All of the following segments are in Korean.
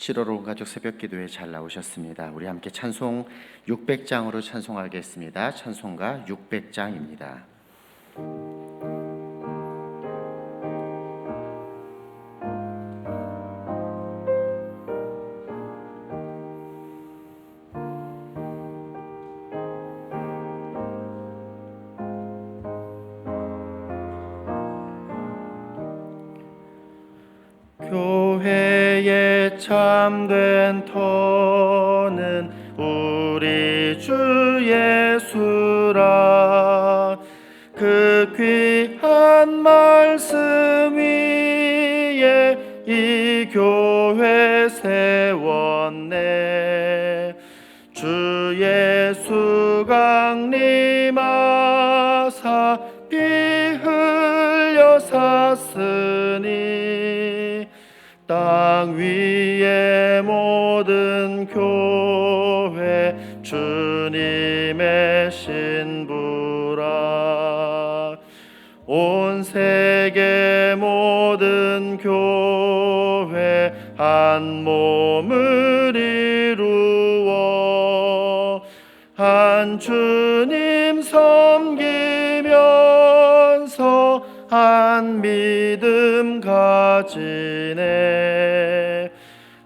7월 온 가족 새벽기도에 잘 나오셨습니다. 우리 함께 찬송 600장으로 찬송하겠습니다. 찬송가 600장입니다. 교회의 참된 터는 우리 주 예수라. 그 귀한 말씀 위에 이 교회 세웠네. 주 예수 강림하사 피 흘려 샀으니 땅 위의 모든 교회 주님의 신부라. 온 세계 모든 교회 한 몸을 이루어 한 주님 섬기면서 한 믿음 가지네.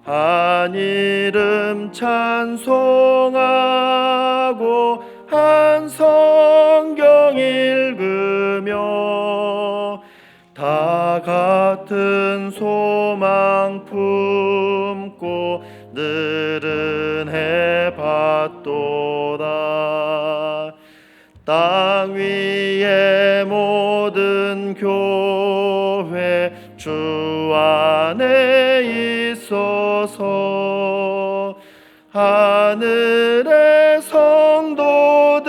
한 이름 찬송하고 한 성경 읽으며 다 같은 소망 품고 늘은 해봤도다. 땅 위의 모든 교회 주 안에 있어서 하늘의 성도들과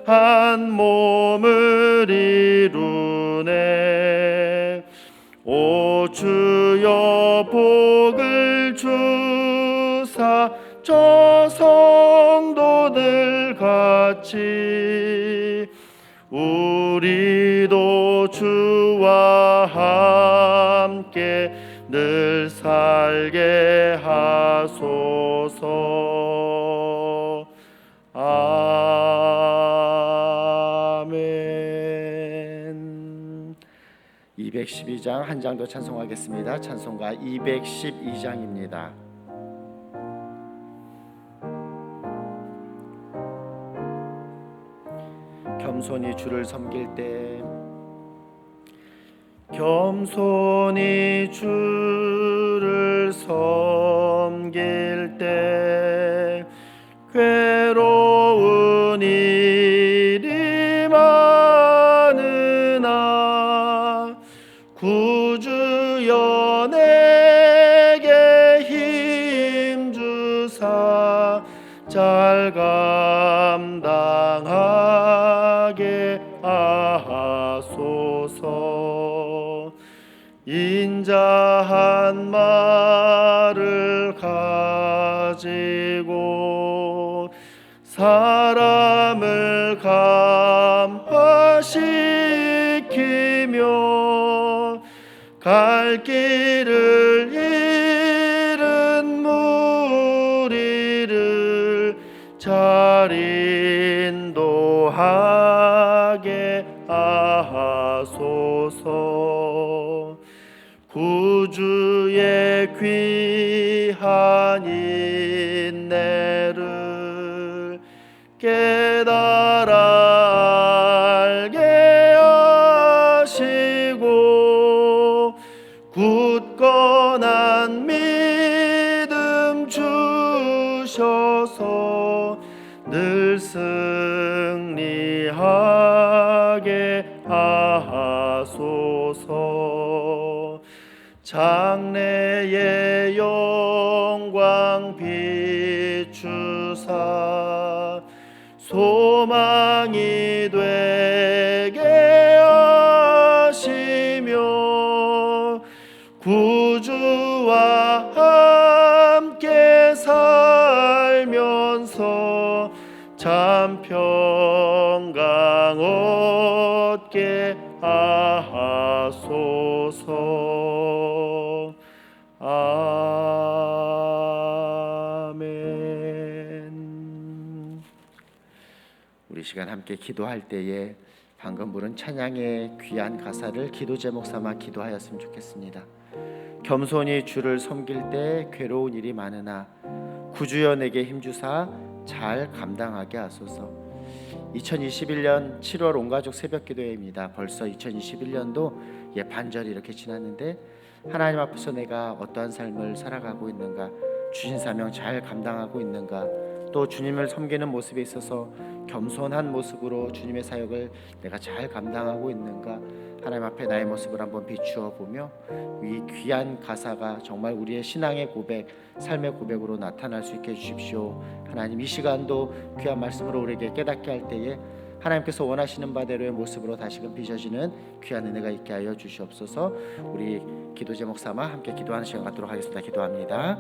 한 몸을 이루네. 오 주여 복을 주사 저 성도들 같이 우리도 주와 함께 늘 살게 하소서. 아멘. 212장 한 장 더 찬송하겠습니다. 찬송가 212장입니다. 겸손히 주를 섬길 때, 겸손히 주를 섬길 때 괴로운 일이 많으나 구주여 내게 힘 주사 잘 감당하게 하소서. 인자한 말을 가지고 사람을 감화시키며 갈 길을 잃은 무리를 잘 인도하게 하소서. 구주의 귀한 인내를 깨달아 알게 하시고 굳건한 믿음 주셔서 늘 승리하게 하소서. 장래의 영광 비추사 소망이 되게 하시며 구주와 함께 살면서 참 평강 얻게 하소서. 시간 함께 기도할 때에 방금 부른 찬양의 귀한 가사를 기도 제목 삼아 기도하였으면 좋겠습니다. 겸손히 주를 섬길 때 괴로운 일이 많으나 구주여 내게 힘주사 잘 감당하게 하소서. 2021년 7월 온가족 새벽기도회입니다. 벌써 2021년도 반절이 이렇게 지났는데 하나님 앞에서 내가 어떠한 삶을 살아가고 있는가, 주신 사명 잘 감당하고 있는가, 또 주님을 섬기는 모습에 있어서 겸손한 모습으로 주님의 사역을 내가 잘 감당하고 있는가, 하나님 앞에 나의 모습을 한번 비추어 보며 이 귀한 가사가 정말 우리의 신앙의 고백, 삶의 고백으로 나타날 수 있게 해주십시오. 하나님, 이 시간도 귀한 말씀으로 우리에게 깨닫게 할 때에 하나님께서 원하시는 바대로의 모습으로 다시금 빚어지는 귀한 은혜가 있게 하여 주시옵소서. 우리 기도 제목 삼아 함께 기도하는 시간 갖도록 하겠습니다. 기도합니다.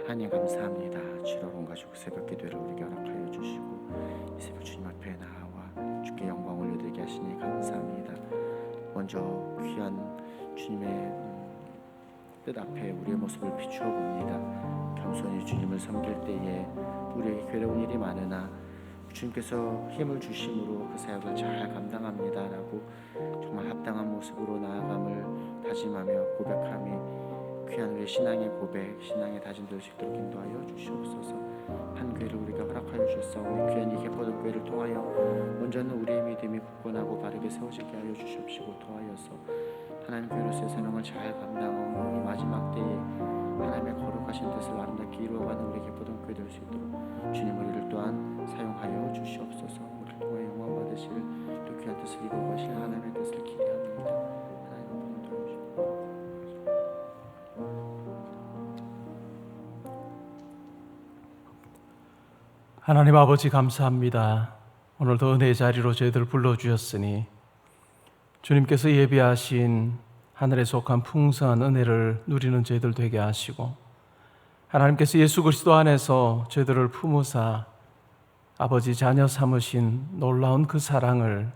하나님 감사합니다. 7월 온가족 새벽 기도를 우리에게 허락하여 주시고 이 새벽 주님 앞에 나와 주께 영광 올려드리게 하시니 감사합니다. 먼저 귀한 주님의 뜻 앞에 우리의 모습을 비추어 봅니다. 겸손히 주님을 섬길 때에 우리에게 괴로운 일이 많으나 주님께서 힘을 주심으로 그 사역을 잘 감당합니다라고 정말 합당한 모습으로 나아감을 다짐하며 고백함이 귀한 우리의 신앙의 고백, 신앙의 다짐 될 수 있도록 인도하여 주시옵소서. 한 교회를 우리가 허락하여 주셨사오니 귀한 이 개포동 교회를 통하여 먼저는 우리의 믿음이 굳건하고 바르게 세워지게 하여 주시옵시고 도하여서 하나님 교회로서의 사명을 잘 감당하고 이 마지막 때에 하나님의 거룩하신 뜻을 아름답게 이루어가는 우리 개포동 교회 될 수 있도록 주님 우리를 또한 사용하여 주시옵소서. 우리를 통해 영광 받으실 또 귀한 뜻을 이루어가실 하나님의 뜻을 기대합니다. 하나님 도와주시옵소서. 하나님 아버지 감사합니다. 오늘도 은혜의 자리로 저희들 불러주셨으니 주님께서 예비하신 하늘에 속한 풍성한 은혜를 누리는 저희들 되게 하시고 하나님께서 예수 그리스도 안에서 저희들을 품으사 아버지 자녀 삼으신 놀라운 그 사랑을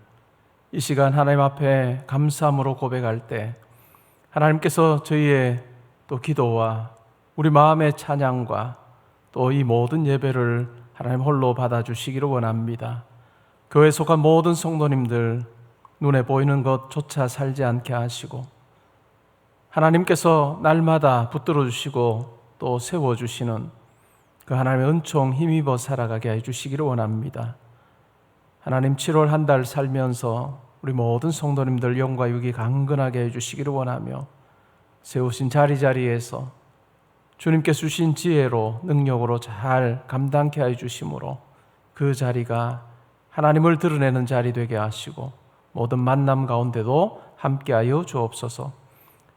이 시간 하나님 앞에 감사함으로 고백할 때 하나님께서 저희의 또 기도와 우리 마음의 찬양과 또 이 모든 예배를 하나님 홀로 받아주시기를 원합니다. 교회에 속한 모든 성도님들 눈에 보이는 것조차 살지 않게 하시고 하나님께서 날마다 붙들어 주시고 또 세워주시는 그 하나님의 은총 힘입어 살아가게 해주시기를 원합니다. 하나님 7월 한 달 살면서 우리 모든 성도님들 영과 육이 강건하게 해주시기를 원하며 세우신 자리자리에서 주님께서 주신 지혜로 능력으로 잘 감당케 해주심으로 그 자리가 하나님을 드러내는 자리 되게 하시고 모든 만남 가운데도 함께하여 주옵소서.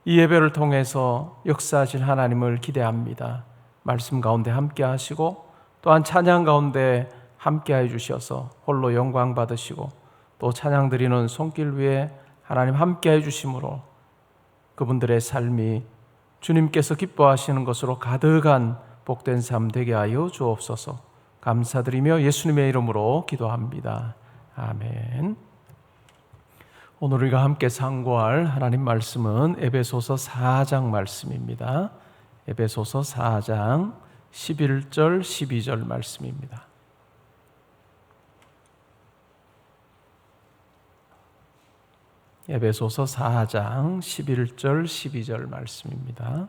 이 예배를 통해서 역사하실 하나님을 기대합니다. 말씀 가운데 함께하시고 또한 찬양 가운데 함께해 주셔서 홀로 영광 받으시고 또 찬양 드리는 손길 위에 하나님 함께해 주심으로 그분들의 삶이 주님께서 기뻐하시는 것으로 가득한 복된 삶 되게 하여 주옵소서. 감사드리며 예수님의 이름으로 기도합니다. 아멘. 오늘 우리가 함께 상고할 하나님 말씀은 에베소서 4장 말씀입니다. 에베소서 4장 11절 12절 말씀입니다. 에베소서 4장 11절 12절 말씀입니다.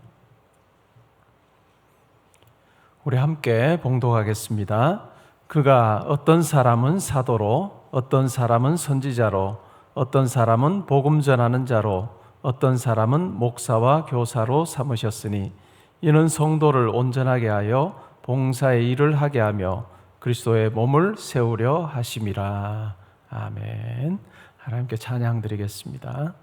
우리 함께 봉독하겠습니다. 그가 어떤 사람은 사도로, 어떤 사람은 선지자로, 어떤 사람은 복음 전하는 자로, 어떤 사람은 목사와 교사로 삼으셨으니 이는 성도를 온전하게 하여 봉사의 일을 하게 하며 그리스도의 몸을 세우려 하심이라. 아멘. 하나님께 찬양 드리겠습니다.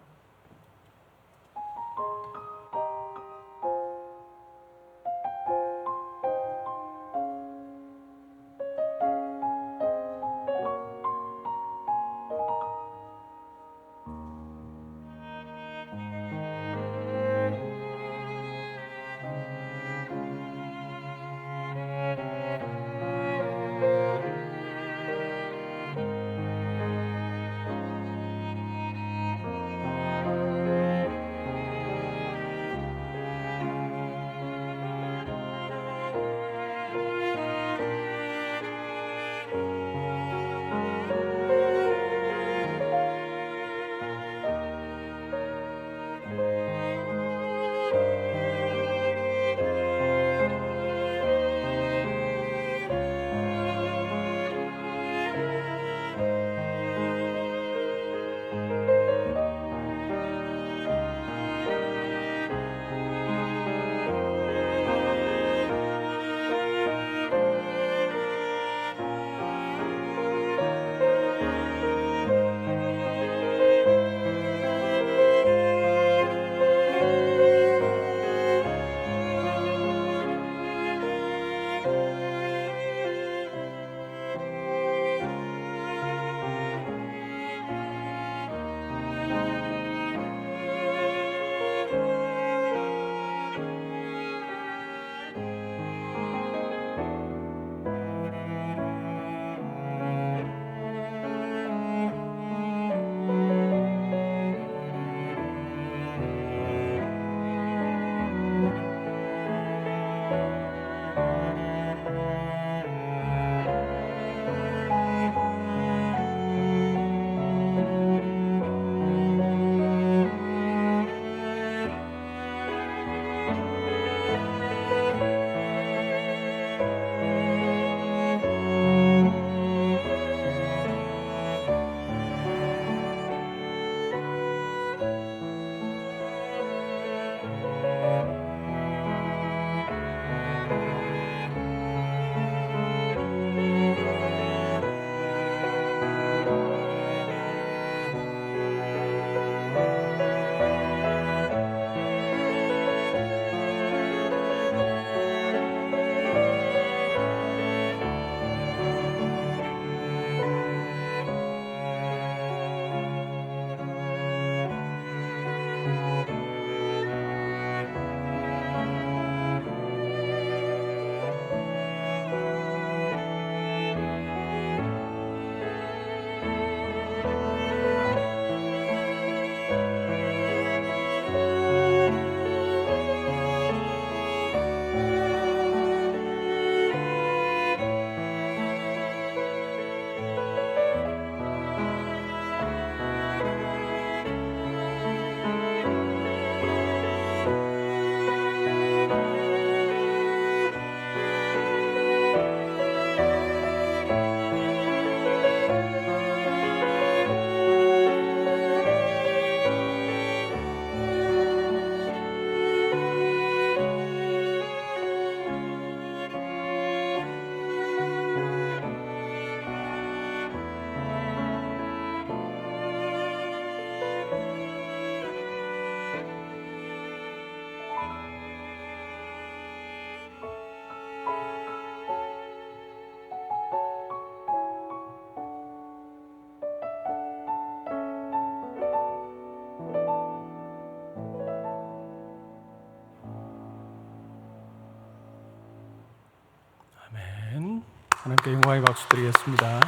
하나님께 영광의 박수 드리겠습니다.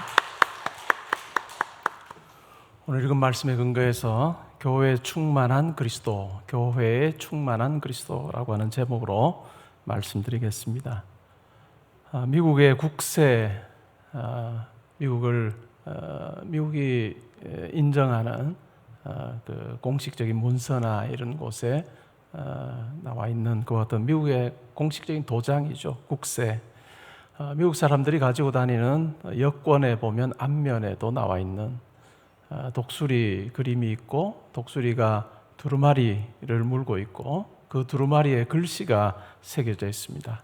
오늘 읽은 말씀에 근거해서 교회에 충만한 그리스도, 교회에 충만한 그리스도라고 하는 제목으로 말씀드리겠습니다. 미국의 국세, 미국이 인정하는 그 공식적인 문서나 이런 곳에 나와 있는 그 어떤 미국의 공식적인 도장이죠. 국세. 미국 사람들이 가지고 다니는 여권에 보면 앞면에도 나와 있는 독수리 그림이 있고, 독수리가 두루마리를 물고 있고, 그 두루마리에 글씨가 새겨져 있습니다.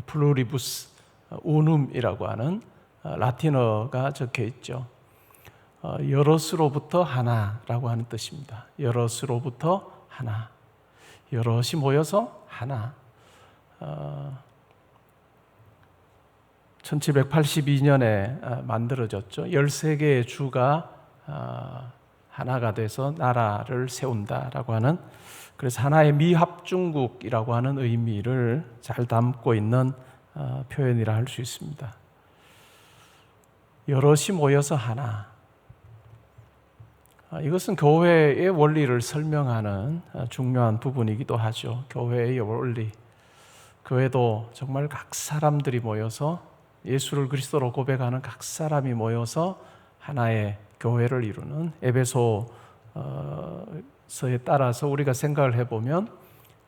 플루리부스 우눔이라고 하는 라틴어가 적혀 있죠. 여럿으로부터 하나라고 하는 뜻입니다. 여럿으로부터 하나, 여럿이 모여서 하나. 1782년에 만들어졌죠. 13개의 주가 하나가 돼서 나라를 세운다라고 하는, 그래서 하나의 미합중국이라고 하는 의미를 잘 담고 있는 표현이라 할 수 있습니다. 여럿이 모여서 하나. 이것은 교회의 원리를 설명하는 중요한 부분이기도 하죠. 교회의 원리. 교회도 정말 각 사람들이 모여서 예수를 그리스도로 고백하는 각 사람이 모여서 하나의 교회를 이루는, 에베소서에 따라서 우리가 생각을 해보면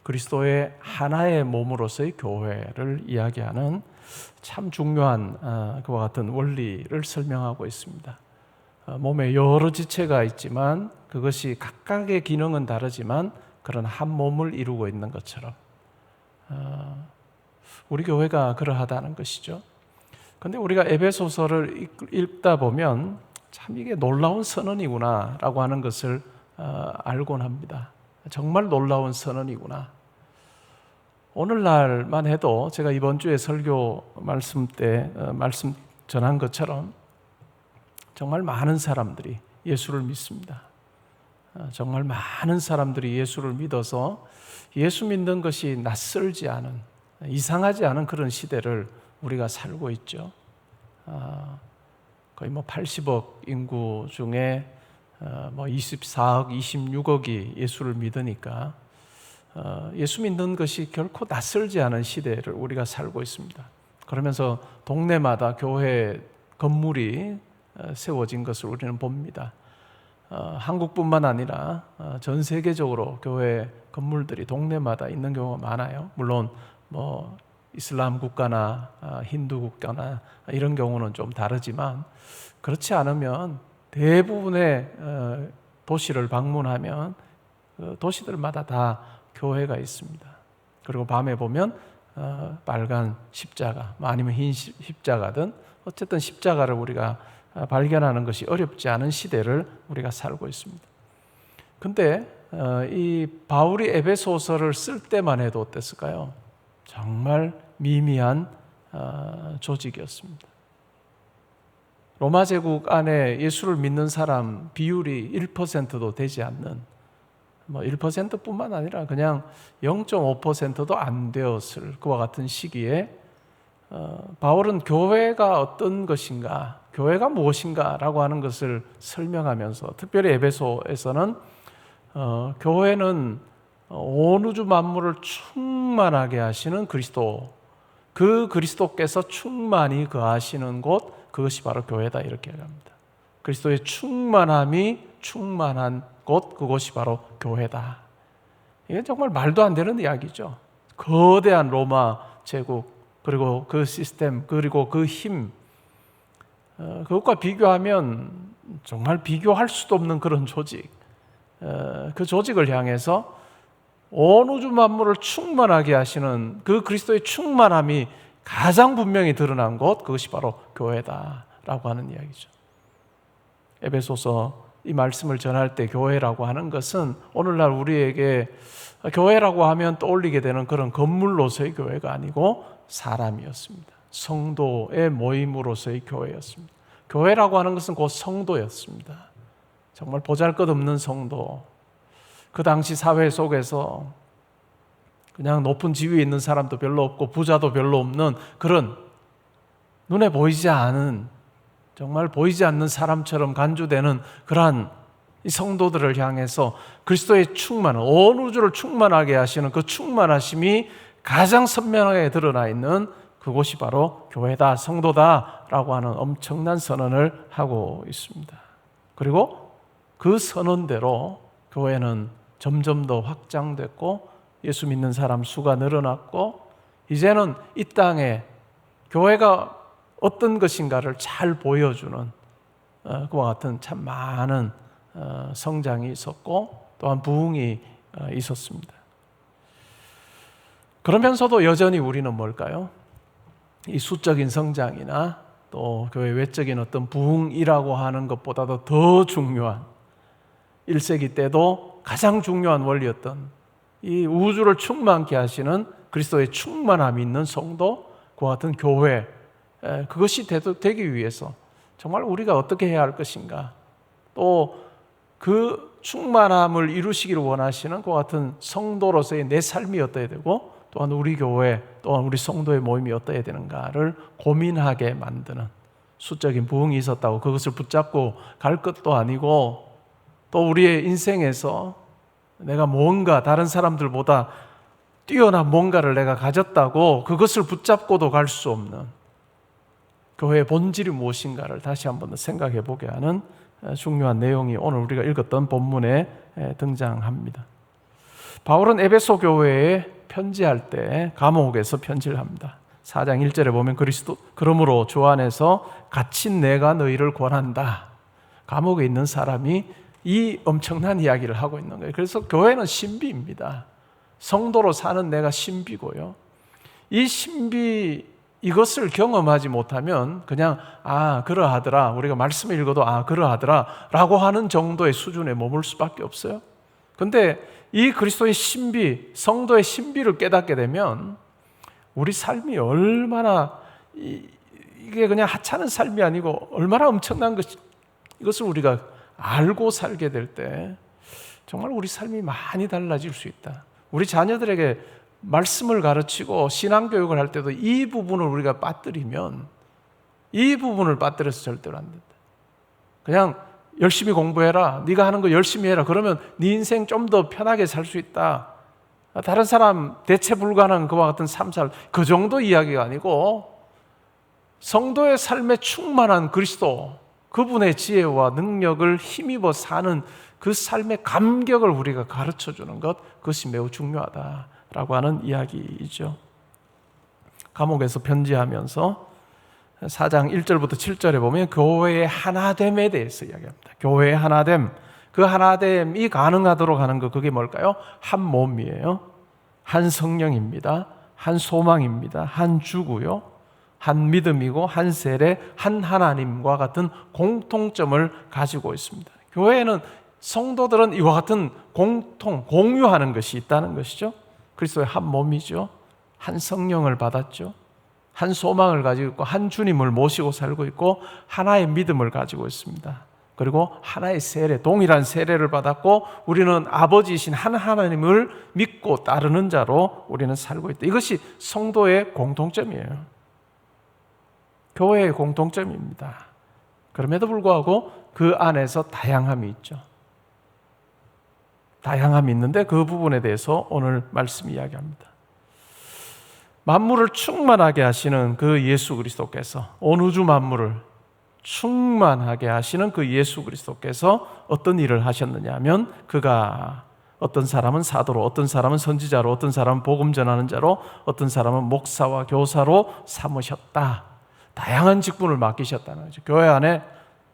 그리스도의 하나의 몸으로서의 교회를 이야기하는 참 중요한 그와 같은 원리를 설명하고 있습니다. 몸에 여러 지체가 있지만 그것이 각각의 기능은 다르지만 그런 한 몸을 이루고 있는 것처럼 우리 교회가 그러하다는 것이죠. 그런데 우리가 에베소서를 읽다 보면 참 이게 놀라운 선언이구나 라고 하는 것을 알곤 합니다. 정말 놀라운 선언이구나. 오늘날만 해도 제가 이번 주에 설교 말씀 때 말씀 전한 것처럼 정말 많은 사람들이 예수를 믿습니다. 정말 많은 사람들이 예수를 믿어서 예수 믿는 것이 낯설지 않은, 이상하지 않은 그런 시대를 우리가 살고 있죠. 거의 80억 인구 중에 24억, 26억이 예수를 믿으니까 예수 믿는 것이 결코 낯설지 않은 시대를 우리가 살고 있습니다. 그러면서 동네마다 교회 건물이 세워진 것을 우리는 봅니다. 한국뿐만 아니라 전 세계적으로 교회 건물들이 동네마다 있는 경우가 많아요. 물론 이슬람 국가나 힌두 국가나 이런 경우는 좀 다르지만, 그렇지 않으면 대부분의 도시를 방문하면 도시들마다 다 교회가 있습니다. 그리고 밤에 보면 빨간 십자가, 아니면 흰 십자가든 어쨌든 십자가를 우리가 발견하는 것이 어렵지 않은 시대를 우리가 살고 있습니다. 근데 이 바울이 에베소서를 쓸 때만 해도 어땠을까요? 정말 미미한 조직이었습니다. 로마 제국 안에 예수를 믿는 사람 비율이 1%도 되지 않는, 1%뿐만 아니라 그냥 0.5%도 안 되었을 그와 같은 시기에 바울은 교회가 어떤 것인가, 교회가 무엇인가 라고 하는 것을 설명하면서, 특별히 에베소에서는 교회는 온 우주 만물을 충만하게 하시는 그리스도, 그 그리스도께서 충만히 거하시는 곳, 그것이 바로 교회다, 이렇게 얘기합니다. 그리스도의 충만함이 충만한 곳, 그것이 바로 교회다. 이게 정말 말도 안 되는 이야기죠. 거대한 로마 제국, 그리고 그 시스템, 그리고 그 힘, 그것과 비교하면 정말 비교할 수도 없는 그런 조직, 그 조직을 향해서 온 우주 만물을 충만하게 하시는 그 그리스도의 충만함이 가장 분명히 드러난 곳, 그것이 바로 교회다라고 하는 이야기죠. 에베소서 이 말씀을 전할 때 교회라고 하는 것은 오늘날 우리에게 교회라고 하면 떠올리게 되는 그런 건물로서의 교회가 아니고 사람이었습니다. 성도의 모임으로서의 교회였습니다. 교회라고 하는 것은 곧 성도였습니다. 정말 보잘것없는 성도. 그 당시 사회 속에서 그냥 높은 지위에 있는 사람도 별로 없고 부자도 별로 없는 그런 눈에 보이지 않은, 정말 보이지 않는 사람처럼 간주되는 그러한 이 성도들을 향해서 그리스도의 충만, 온 우주를 충만하게 하시는 그 충만하심이 가장 선명하게 드러나 있는 그곳이 바로 교회다, 성도다라고 하는 엄청난 선언을 하고 있습니다. 그리고 그 선언대로 교회는 점점 더 확장됐고 예수 믿는 사람 수가 늘어났고 이제는 이 땅에 교회가 어떤 것인가를 잘 보여주는 그와 같은 참 많은 성장이 있었고 또한 부흥이 있었습니다. 그러면서도 여전히 우리는 뭘까요? 이 수적인 성장이나 또 교회 외적인 어떤 부흥이라고 하는 것보다도 더 중요한 1세기 때도 가장 중요한 원리였던 이 우주를 충만케 하시는 그리스도의 충만함이 있는 성도, 그와 같은 교회, 그것이 되기 위해서 정말 우리가 어떻게 해야 할 것인가, 또 그 충만함을 이루시기를 원하시는 그와 같은 성도로서의 내 삶이 어떠해야 되고 또한 우리 교회, 또한 우리 성도의 모임이 어떠해야 되는가를 고민하게 만드는 수적인 부흥이 있었다고 그것을 붙잡고 갈 것도 아니고 또 우리의 인생에서 내가 뭔가 다른 사람들보다 뛰어난 뭔가를 내가 가졌다고 그것을 붙잡고도 갈 수 없는 교회의 본질이 무엇인가를 다시 한번 생각해 보게 하는 중요한 내용이 오늘 우리가 읽었던 본문에 등장합니다. 바울은 에베소 교회에 편지할 때 감옥에서 편지를 합니다. 4장 1절에 보면 그러므로 주 안에서 갇힌 내가 너희를 권한다. 감옥에 있는 사람이 이 엄청난 이야기를 하고 있는 거예요. 그래서 교회는 신비입니다. 성도로 사는 내가 신비고요. 이 신비, 이것을 경험하지 못하면 그냥 그러하더라, 우리가 말씀을 읽어도 그러하더라 라고 하는 정도의 수준에 머물 수밖에 없어요. 그런데 이 그리스도의 신비, 성도의 신비를 깨닫게 되면 우리 삶이 얼마나 이게 그냥 하찮은 삶이 아니고 얼마나 엄청난 것이, 이것을 우리가 알고 살게 될 때 정말 우리 삶이 많이 달라질 수 있다. 우리 자녀들에게 말씀을 가르치고 신앙교육을 할 때도 이 부분을 우리가 빠뜨리면, 이 부분을 빠뜨려서 절대로 안 된다. 그냥 열심히 공부해라, 네가 하는 거 열심히 해라, 그러면 네 인생 좀 더 편하게 살 수 있다, 다른 사람 대체 불가능한 그와 같은 삶 살, 그 정도 이야기가 아니고 성도의 삶에 충만한 그리스도, 그분의 지혜와 능력을 힘입어 사는 그 삶의 감격을 우리가 가르쳐주는 것, 그것이 매우 중요하다라고 하는 이야기이죠. 감옥에서 편지하면서 4장 1절부터 7절에 보면 교회의 하나됨에 대해서 이야기합니다. 교회의 하나됨, 그 하나됨이 가능하도록 하는 것, 그게 뭘까요? 한 몸이에요. 한 성령입니다. 한 소망입니다. 한 주고요. 한 믿음이고 한 세례, 한 하나님과 같은 공통점을 가지고 있습니다. 교회에는 성도들은 이와 같은 공유하는 것이 있다는 것이죠. 그리스도의 한 몸이죠. 한 성령을 받았죠. 한 소망을 가지고 있고 한 주님을 모시고 살고 있고 하나의 믿음을 가지고 있습니다. 그리고 하나의 세례, 동일한 세례를 받았고 우리는 아버지이신 한 하나님을 믿고 따르는 자로 우리는 살고 있다. 이것이 성도의 공통점이에요. 교회의 공통점입니다. 그럼에도 불구하고 그 안에서 다양함이 있죠. 다양함이 있는데 그 부분에 대해서 오늘 말씀 이야기합니다. 만물을 충만하게 하시는 그 예수 그리스도께서, 온 우주 만물을 충만하게 하시는 그 예수 그리스도께서 어떤 일을 하셨느냐 하면, 그가 어떤 사람은 사도로, 어떤 사람은 선지자로, 어떤 사람은 복음 전하는 자로, 어떤 사람은 목사와 교사로 삼으셨다. 다양한 직분을 맡기셨다는 거죠. 교회 안에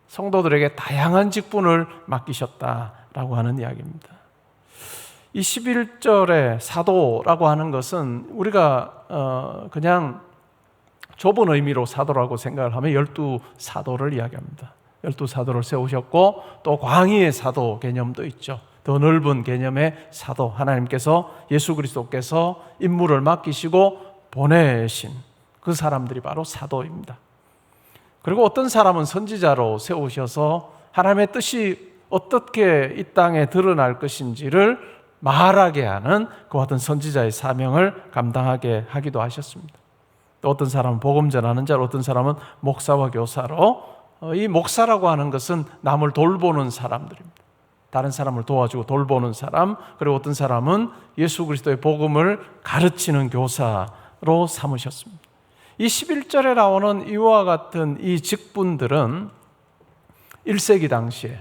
성도들에게 다양한 직분을 맡기셨다라고 하는 이야기입니다. 이 11절의 사도라고 하는 것은 우리가 그냥 좁은 의미로 사도라고 생각을 하면 12사도를 이야기합니다. 12사도를 세우셨고 또 광의의 사도 개념도 있죠. 더 넓은 개념의 사도, 하나님께서, 예수 그리스도께서 임무를 맡기시고 보내신 그 사람들이 바로 사도입니다. 그리고 어떤 사람은 선지자로 세우셔서 하나님의 뜻이 어떻게 이 땅에 드러날 것인지를 말하게 하는 그와 같은 선지자의 사명을 감당하게 하기도 하셨습니다. 또 어떤 사람은 복음 전하는 자로, 어떤 사람은 목사와 교사로. 이 목사라고 하는 것은 남을 돌보는 사람들입니다. 다른 사람을 도와주고 돌보는 사람, 그리고 어떤 사람은 예수 그리스도의 복음을 가르치는 교사로 삼으셨습니다. 이 11절에 나오는 이와 같은 이 직분들은 1세기 당시에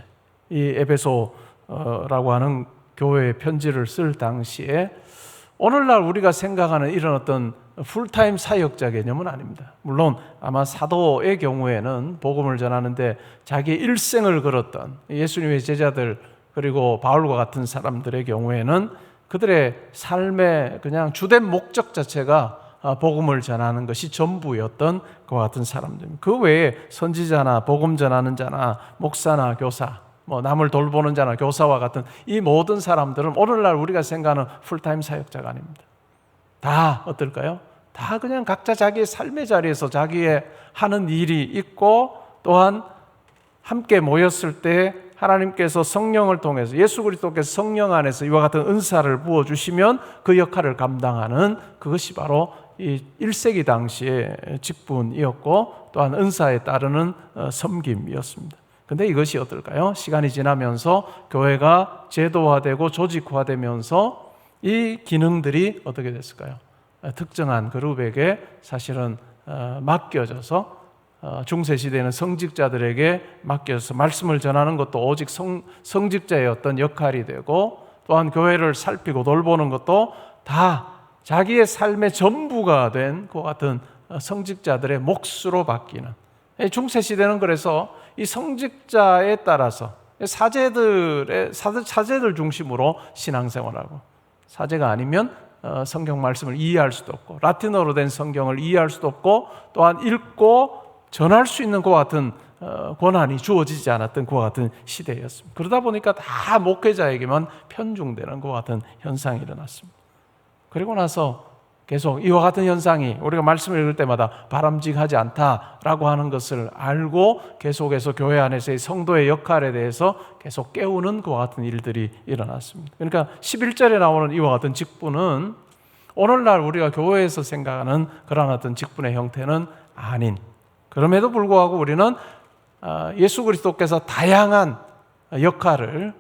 이 에베소라고 하는 교회의 편지를 쓸 당시에 오늘날 우리가 생각하는 이런 어떤 풀타임 사역자 개념은 아닙니다. 물론 아마 사도의 경우에는 복음을 전하는데 자기의 일생을 걸었던 예수님의 제자들, 그리고 바울과 같은 사람들의 경우에는 그들의 삶의 그냥 주된 목적 자체가 복음을 전하는 것이 전부였던 그와 같은 사람들입니다. 그 외에 선지자나 복음 전하는 자나 목사나 교사, 남을 돌보는 자나 교사와 같은 이 모든 사람들은 오늘날 우리가 생각하는 풀타임 사역자가 아닙니다. 다 어떨까요? 다 그냥 각자 자기의 삶의 자리에서 자기의 하는 일이 있고, 또한 함께 모였을 때 하나님께서 성령을 통해서, 예수 그리스도께서 성령 안에서 이와 같은 은사를 부어주시면 그 역할을 감당하는, 그것이 바로 이 1세기 당시의 직분이었고, 또한 은사에 따르는 섬김이었습니다. 근데 이것이 어떨까요? 시간이 지나면서 교회가 제도화되고 조직화되면서 이 기능들이 어떻게 됐을까요? 특정한 그룹에게 사실은 맡겨져서 중세시대에는 성직자들에게 맡겨서 말씀을 전하는 것도 오직 성직자의 어떤 역할이 되고, 또한 교회를 살피고 돌보는 것도 다 자기의 삶의 전부가 된 그 같은 성직자들의 몫으로 바뀌는, 중세시대는 그래서 이 성직자에 따라서 사제들 중심으로 신앙생활하고, 사제가 아니면 성경 말씀을 이해할 수도 없고, 라틴어로 된 성경을 이해할 수도 없고, 또한 읽고 전할 수 있는 그와 같은 권한이 주어지지 않았던 그와 같은 시대였습니다. 그러다 보니까 다 목회자에게만 편중되는 그와 같은 현상이 일어났습니다. 그리고 나서 계속 이와 같은 현상이 우리가 말씀을 읽을 때마다 바람직하지 않다라고 하는 것을 알고 계속해서 교회 안에서의 성도의 역할에 대해서 계속 깨우는 그와 같은 일들이 일어났습니다. 그러니까 11절에 나오는 이와 같은 직분은 오늘날 우리가 교회에서 생각하는 그런 어떤 직분의 형태는 아닌, 그럼에도 불구하고 우리는 예수 그리스도께서 다양한 역할을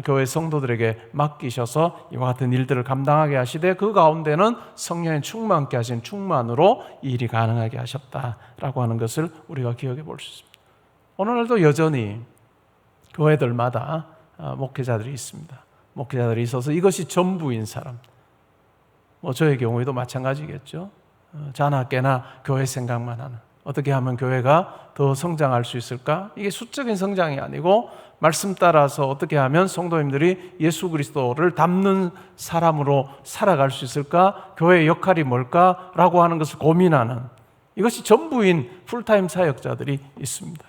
교회 성도들에게 맡기셔서 이와 같은 일들을 감당하게 하시되, 그 가운데는 성령의 충만케 하신 충만으로 이 일이 가능하게 하셨다라고 하는 것을 우리가 기억해 볼 수 있습니다. 오늘날도 여전히 교회들마다 목회자들이 있습니다. 목회자들이 있어서 이것이 전부인 사람, 저의 경우에도 마찬가지겠죠. 자나 깨나 교회 생각만 하는, 어떻게 하면 교회가 더 성장할 수 있을까? 이게 수적인 성장이 아니고 말씀 따라서 어떻게 하면 성도님들이 예수 그리스도를 닮는 사람으로 살아갈 수 있을까? 교회의 역할이 뭘까라고 하는 것을 고민하는, 이것이 전부인 풀타임 사역자들이 있습니다.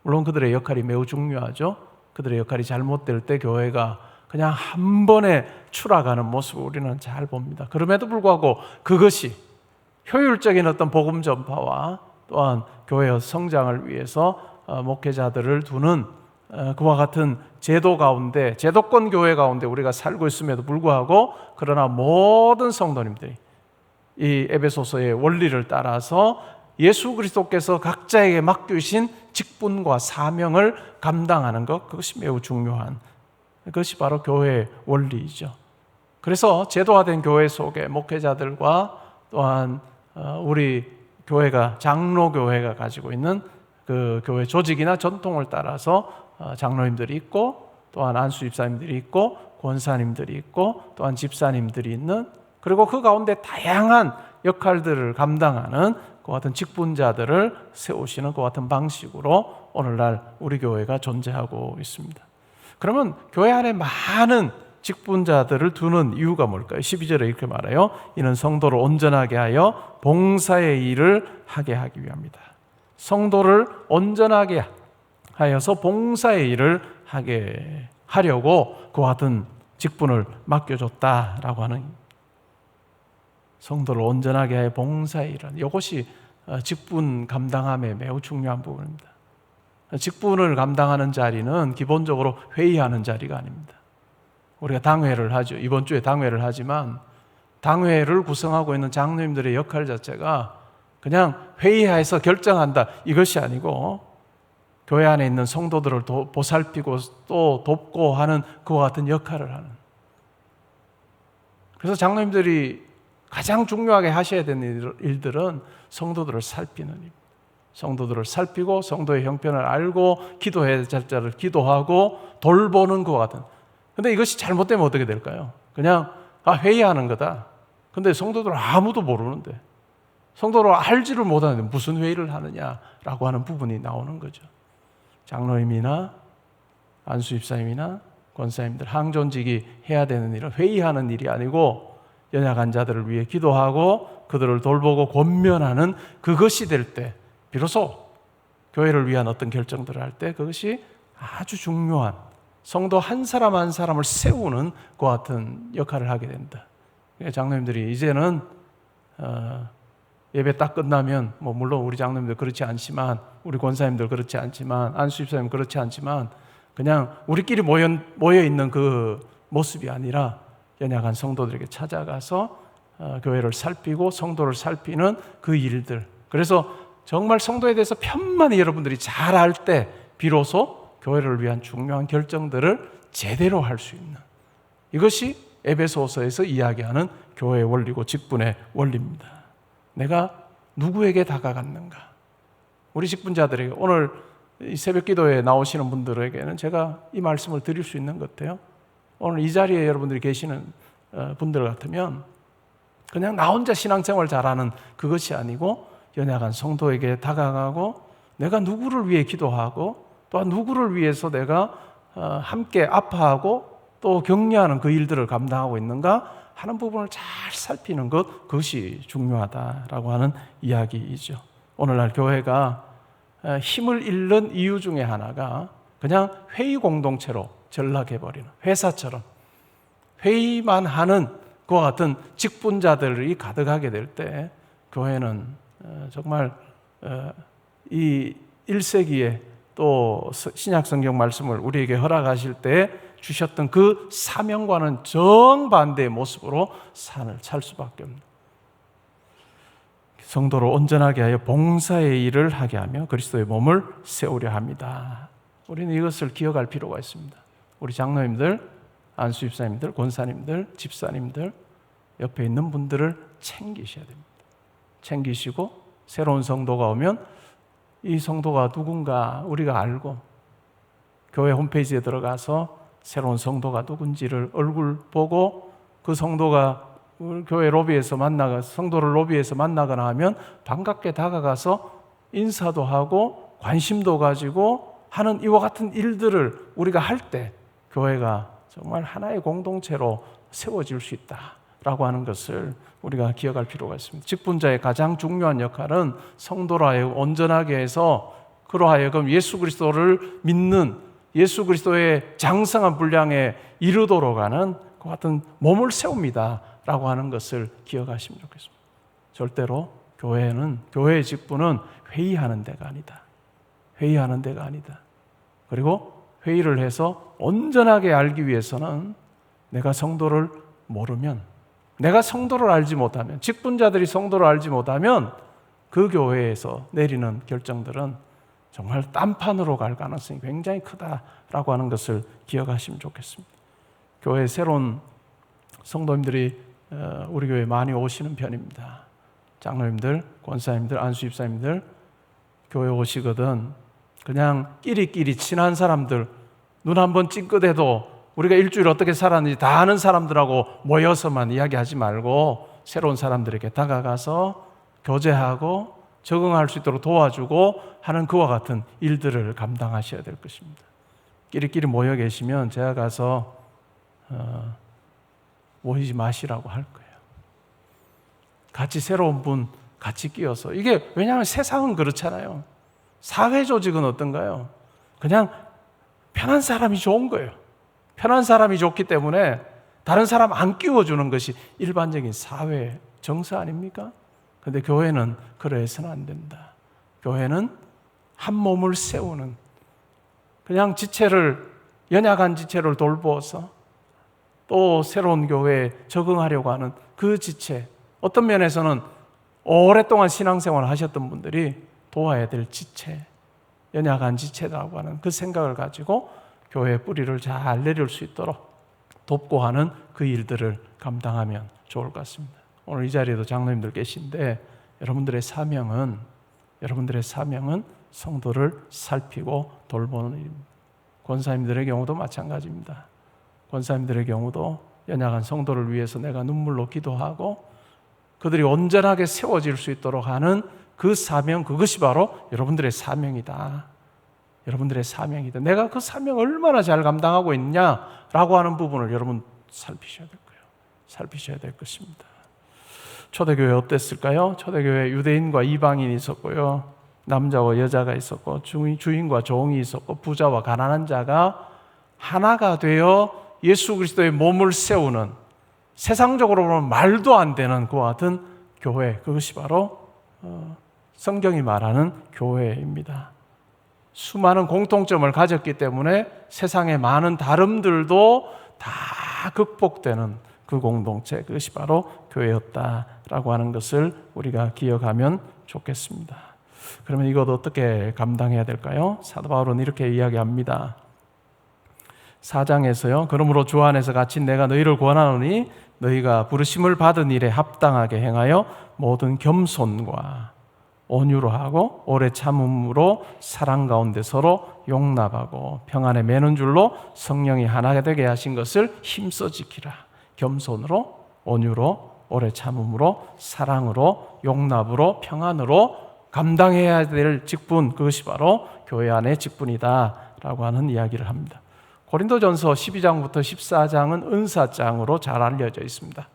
물론 그들의 역할이 매우 중요하죠. 그들의 역할이 잘못될 때 교회가 그냥 한 번에 추락하는 모습을 우리는 잘 봅니다. 그럼에도 불구하고 그것이 효율적인 어떤 복음 전파와 또한 교회의 성장을 위해서 목회자들을 두는 그와 같은 제도 가운데, 제도권 교회 가운데 우리가 살고 있음에도 불구하고, 그러나 모든 성도님들이 이 에베소서의 원리를 따라서 예수 그리스도께서 각자에게 맡기신 직분과 사명을 감당하는 것, 그것이 매우 중요한, 그것이 바로 교회의 원리이죠. 그래서 제도화된 교회 속에 목회자들과 또한 우리 교회가, 장로교회가 가지고 있는 그 교회 조직이나 전통을 따라서 장로님들이 있고, 또한 안수 집사님들이 있고, 권사님들이 있고, 또한 집사님들이 있는, 그리고 그 가운데 다양한 역할들을 감당하는 그 같은 직분자들을 세우시는 그 같은 방식으로 오늘날 우리 교회가 존재하고 있습니다. 그러면 교회 안에 많은 직분자들을 두는 이유가 뭘까요? 12절에 이렇게 말해요. 이는 성도를 온전하게 하여 봉사의 일을 하게 하기 위함이다. 성도를 온전하게 하여서 봉사의 일을 하게 하려고 그와 같은 직분을 맡겨줬다라고 하는, 성도를 온전하게 하여 봉사의 일을, 이것이 직분 감당함에 매우 중요한 부분입니다. 직분을 감당하는 자리는 기본적으로 회의하는 자리가 아닙니다. 우리가 당회를 하죠. 이번 주에 당회를 하지만 당회를 구성하고 있는 장로님들의 역할 자체가 그냥 회의해서 결정한다 이것이 아니고 교회 안에 있는 성도들을 보살피고 또 돕고 하는 그와 같은 역할을 하는. 그래서 장로님들이 가장 중요하게 하셔야 되는 일들은 성도들을 살피는 일. 성도들을 살피고 성도의 형편을 알고 기도해야 될 자를 기도하고 돌보는 것과 같은. 근데 이것이 잘못되면 어떻게 될까요? 그냥 회의하는 거다. 근데 성도들 아무도 모르는데, 성도를 알지를 못하는데 무슨 회의를 하느냐라고 하는 부분이 나오는 거죠. 장로님이나 안수집사님이나 권사님들, 항존직이 해야 되는 일은 회의하는 일이 아니고 연약한 자들을 위해 기도하고 그들을 돌보고 권면하는 그것이 될 때 비로소 교회를 위한 어떤 결정들을 할 때 그것이 아주 중요한 성도 한 사람 한 사람을 세우는 것 같은 역할을 하게 된다. 장로님들이 이제는 예배 딱 끝나면 물론 우리 장로님들 그렇지 않지만 우리 권사님들 그렇지 않지만 안수집사님 그렇지 않지만 그냥 우리끼리 모여 있는 그 모습이 아니라 연약한 성도들에게 찾아가서 교회를 살피고 성도를 살피는 그 일들. 그래서 정말 성도에 대해서 편만히 여러분들이 잘 알 때 비로소 교회를 위한 중요한 결정들을 제대로 할 수 있는, 이것이 에베소서에서 이야기하는 교회의 원리고 직분의 원리입니다. 내가 누구에게 다가갔는가? 우리 직분자들에게, 오늘 이 새벽 기도에 나오시는 분들에게는 제가 이 말씀을 드릴 수 있는 것 같아요. 오늘 이 자리에 여러분들이 계시는 분들 같으면 그냥 나 혼자 신앙생활 잘하는 그것이 아니고 연약한 성도에게 다가가고 내가 누구를 위해 기도하고 또한 누구를 위해서 내가 함께 아파하고 또 격려하는 그 일들을 감당하고 있는가 하는 부분을 잘 살피는 것, 그것이 중요하다라고 하는 이야기이죠. 오늘날 교회가 힘을 잃는 이유 중에 하나가 그냥 회의 공동체로 전락해버리는, 회사처럼 회의만 하는 그와 같은 직분자들이 가득하게 될 때 교회는 정말 이 1세기에 또 신약 성경 말씀을 우리에게 허락하실 때 주셨던 그 사명과는 정반대의 모습으로 살 수밖에 없는, 성도를 온전하게 하여 봉사의 일을 하게 하며 그리스도의 몸을 세우려 합니다. 우리는 이것을 기억할 필요가 있습니다. 우리 장로님들, 안수집사님들, 권사님들, 집사님들, 옆에 있는 분들을 챙기셔야 됩니다. 챙기시고 새로운 성도가 오면 이 성도가 누군가 우리가 알고 교회 홈페이지에 들어가서 새로운 성도가 누군지를 얼굴 보고 그 성도가 교회 로비에서 성도를 로비에서 만나거나 하면 반갑게 다가가서 인사도 하고 관심도 가지고 하는 이와 같은 일들을 우리가 할 때 교회가 정말 하나의 공동체로 세워질 수 있다라고 하는 것을 우리가 기억할 필요가 있습니다. 직분자의 가장 중요한 역할은 성도로 하여금 온전하게 해서 그로 하여금 예수 그리스도를 믿는, 예수 그리스도의 장성한 분량에 이르도록 하는 그 같은 몸을 세웁니다 라고 하는 것을 기억하시면 좋겠습니다. 절대로 교회의 직분은 회의하는 데가 아니다. 회의하는 데가 아니다. 그리고 회의를 해서 온전하게 알기 위해서는 내가 성도를 모르면, 내가 성도를 알지 못하면, 직분자들이 성도를 알지 못하면 그 교회에서 내리는 결정들은 정말 딴판으로 갈 가능성이 굉장히 크다라고 하는 것을 기억하시면 좋겠습니다. 교회에 새로운 성도님들이 우리 교회에 많이 오시는 편입니다. 장로님들, 권사님들, 안수집사님들 교회 오시거든 그냥 끼리끼리 친한 사람들, 눈 한번 찡긋해도 우리가 일주일 어떻게 살았는지 다 아는 사람들하고 모여서만 이야기하지 말고 새로운 사람들에게 다가가서 교제하고 적응할 수 있도록 도와주고 하는 그와 같은 일들을 감당하셔야 될 것입니다. 끼리끼리 모여 계시면 제가 가서 모이지 마시라고 할 거예요. 같이 새로운 분 같이 끼어서, 이게 왜냐하면 세상은 그렇잖아요. 사회 조직은 어떤가요? 그냥 편한 사람이 좋은 거예요. 편한 사람이 좋기 때문에 다른 사람 안 끼워주는 것이 일반적인 사회 정서 아닙니까? 그런데 교회는 그래서는 안 된다. 교회는 한 몸을 세우는, 그냥 연약한 지체를 돌보아서 또 새로운 교회에 적응하려고 하는 그 지체, 어떤 면에서는 오랫동안 신앙생활을 하셨던 분들이 도와야 될 지체, 연약한 지체라고 하는 그 생각을 가지고 교회의 뿌리를 잘 내릴 수 있도록 돕고 하는 그 일들을 감당하면 좋을 것 같습니다. 오늘 이 자리에도 장로님들 계신데 여러분들의 사명은 성도를 살피고 돌보는 일입니다. 권사님들의 경우도 마찬가지입니다. 권사님들의 경우도 연약한 성도를 위해서 내가 눈물로 기도하고 그들이 온전하게 세워질 수 있도록 하는 그 사명, 그것이 바로 여러분들의 사명이다. 여러분들의 사명이다. 내가 그 사명을 얼마나 잘 감당하고 있냐라고 하는 부분을 여러분 살피셔야 될 거예요. 살피셔야 될 것입니다. 초대교회 어땠을까요? 초대교회 유대인과 이방인이 있었고요. 남자와 여자가 있었고 주인과 종이 있었고 부자와 가난한 자가 하나가 되어 예수 그리스도의 몸을 세우는, 세상적으로 보면 말도 안 되는 그와 같은 교회, 그것이 바로 성경이 말하는 교회입니다. 수많은 공통점을 가졌기 때문에 세상의 많은 다름들도 다 극복되는 그 공동체, 그것이 바로 교회였다라고 하는 것을 우리가 기억하면 좋겠습니다. 그러면 이것 어떻게 감당해야 될까요? 사도 바울은 이렇게 이야기합니다. 4장에서요. 그러므로 주 안에서 갇힌 내가 너희를 권하노니 너희가 부르심을 받은 일에 합당하게 행하여 모든 겸손과 온유로 하고 오래 참음으로 사랑 가운데 서로 용납하고 평안에 매는 줄로 성령이 하나가 되게 하신 것을 힘써 지키라. 겸손으로, 온유로, 오래 참음으로, 사랑으로, 용납으로, 평안으로 감당해야 될 직분, 그것이 바로 교회 안의 직분이다 라고 하는 이야기를 합니다. 고린도전서 12장부터 14장은 은사장으로 잘 알려져 있습니다.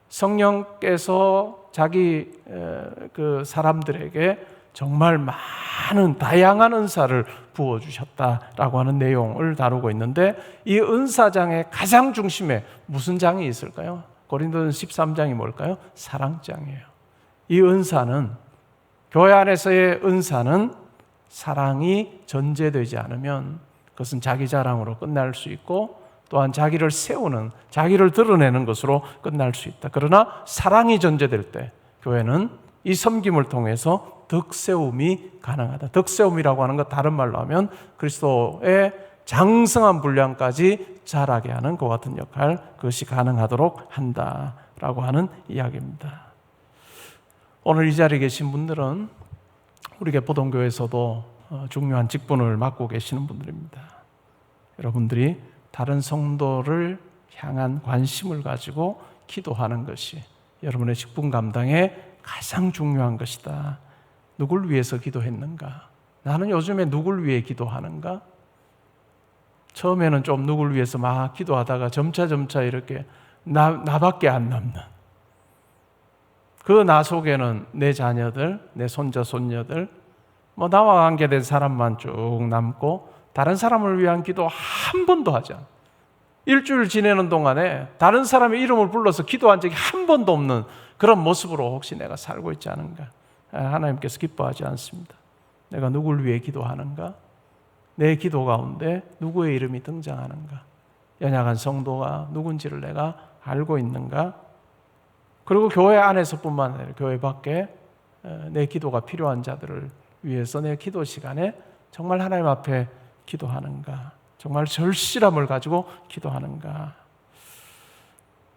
성령께서 자기 그 사람들에게 정말 많은 다양한 은사를 부어주셨다라고 하는 내용을 다루고 있는데, 이 은사장의 가장 중심에 무슨 장이 있을까요? 고린도전서 13장이 뭘까요? 사랑장이에요. 이 은사는, 교회 안에서의 은사는 사랑이 전제되지 않으면 그것은 자기 자랑으로 끝날 수 있고 또한 자기를 세우는, 자기를 드러내는 것으로 끝날 수 있다. 그러나 사랑이 전제될 때 교회는 이 섬김을 통해서 덕세움이 가능하다. 덕세움이라고 하는 것, 다른 말로 하면 그리스도의 장성한 분량까지 자라게 하는 그 같은 역할, 그것이 가능하도록 한다라고 하는 이야기입니다. 오늘 이 자리에 계신 분들은 우리 개포동교회에서도 중요한 직분을 맡고 계시는 분들입니다. 여러분들이 다른 성도를 향한 관심을 가지고 기도하는 것이 여러분의 직분 감당에 가장 중요한 것이다. 누굴 위해서 기도했는가? 나는 요즘에 누굴 위해 기도하는가? 처음에는 좀 누굴 위해서 막 기도하다가 점차 이렇게 나밖에 안 남는, 그 나 속에는 내 자녀들, 내 손자, 손녀들, 나와 관계된 사람만 쭉 남고 다른 사람을 위한 기도 한 번도 하지 않아. 일주일 지내는 동안에 다른 사람의 이름을 불러서 기도한 적이 한 번도 없는 그런 모습으로 혹시 내가 살고 있지 않은가? 하나님께서 기뻐하지 않습니다. 내가 누굴 위해 기도하는가? 내 기도 가운데 누구의 이름이 등장하는가? 연약한 성도가 누군지를 내가 알고 있는가? 그리고 교회 안에서뿐만 아니라 교회 밖에 내 기도가 필요한 자들을 위해서 내 기도 시간에 정말 하나님 앞에 기도하는가? 정말 절실함을 가지고 기도하는가?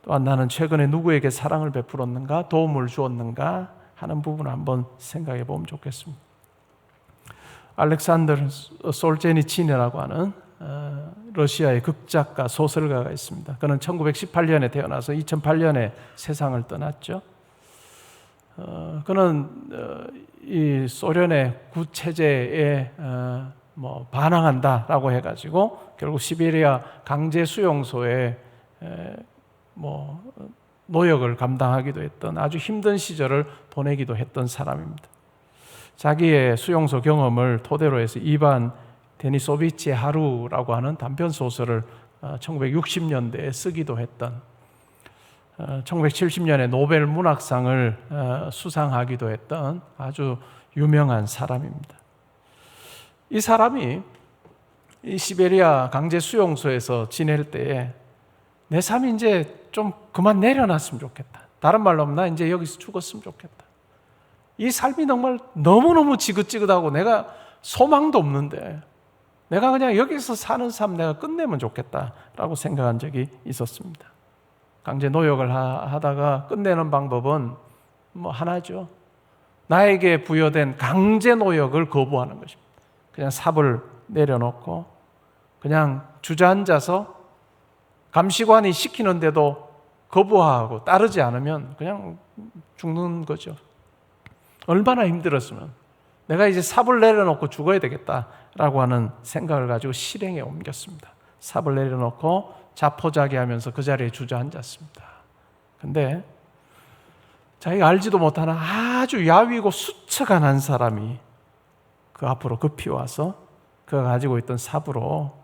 또한 나는 최근에 누구에게 사랑을 베풀었는가? 도움을 주었는가? 하는 부분을 한번 생각해 보면 좋겠습니다. 알렉산더 솔제니친이라고 하는 러시아의 극작가, 소설가가 있습니다. 그는 1918년에 태어나서 2008년에 세상을 떠났죠. 그는 이 소련의 구체제에 반항한다라고 해가지고 결국 시베리아 강제 수용소에 노역을 감당하기도 했던, 아주 힘든 시절을 보내기도 했던 사람입니다. 자기의 수용소 경험을 토대로 해서 이반 데니소비치의 하루라고 하는 단편 소설을 1960년대에 쓰기도 했던, 1970년에 노벨 문학상을 수상하기도 했던 아주 유명한 사람입니다. 이 사람이 이 시베리아 강제 수용소에서 지낼 때에 내 삶이 이제 좀 그만 내려놨으면 좋겠다. 다른 말로 하면 나 이제 여기서 죽었으면 좋겠다. 이 삶이 정말 너무너무 지긋지긋하고 내가 소망도 없는데 내가 그냥 여기서 사는 삶 내가 끝내면 좋겠다라고 생각한 적이 있었습니다. 강제 노역을 하다가 끝내는 방법은 뭐 하나죠. 나에게 부여된 강제 노역을 거부하는 것입니다. 그냥 삽을 내려놓고 그냥 주저앉아서 감시관이 시키는데도 거부하고 따르지 않으면 그냥 죽는 거죠. 얼마나 힘들었으면 내가 이제 삽을 내려놓고 죽어야 되겠다라고 하는 생각을 가지고 실행에 옮겼습니다. 삽을 내려놓고 자포자기하면서 그 자리에 주저앉았습니다. 근데 자기가 알지도 못하는 아주 야위고 수척한 한 사람이 그 앞으로 급히 와서 그가 가지고 있던 삽으로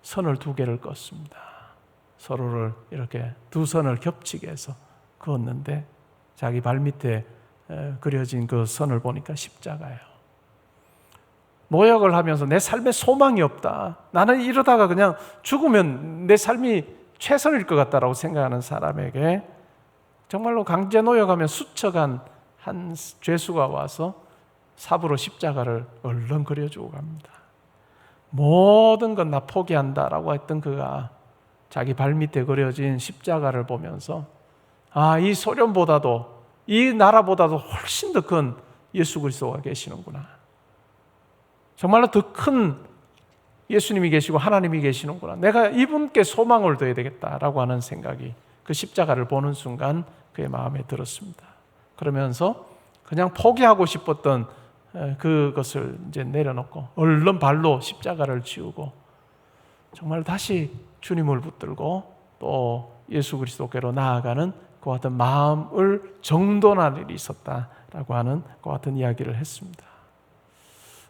선을 2개를 껐습니다. 서로를 이렇게 2선을 겹치게 해서 그었는데 자기 발밑에 그려진 그 선을 보니까 십자가예요. 노역을 하면서 내 삶에 소망이 없다. 나는 이러다가 그냥 죽으면 내 삶이 최선일 것 같다라고 생각하는 사람에게 정말로 강제 노역하면 수척한 한 죄수가 와서 삽으로 십자가를 얼른 그려주고 갑니다. 모든 건 나 포기한다라고 했던 그가 자기 발밑에 그려진 십자가를 보면서 이 소련보다도 이 나라보다도 훨씬 더 큰 예수 그리스도가 계시는구나. 정말로 더 큰 예수님이 계시고 하나님이 계시는구나. 내가 이분께 소망을 둬야 되겠다라고 하는 생각이 그 십자가를 보는 순간 그의 마음에 들었습니다. 그러면서 그냥 포기하고 싶었던 그것을 이제 내려놓고 얼른 발로 십자가를 지우고 정말 다시 주님을 붙들고 또 예수 그리스도께로 나아가는 그와 같은 마음을 정돈할 일이 있었다라고 하는 그와 같은 이야기를 했습니다.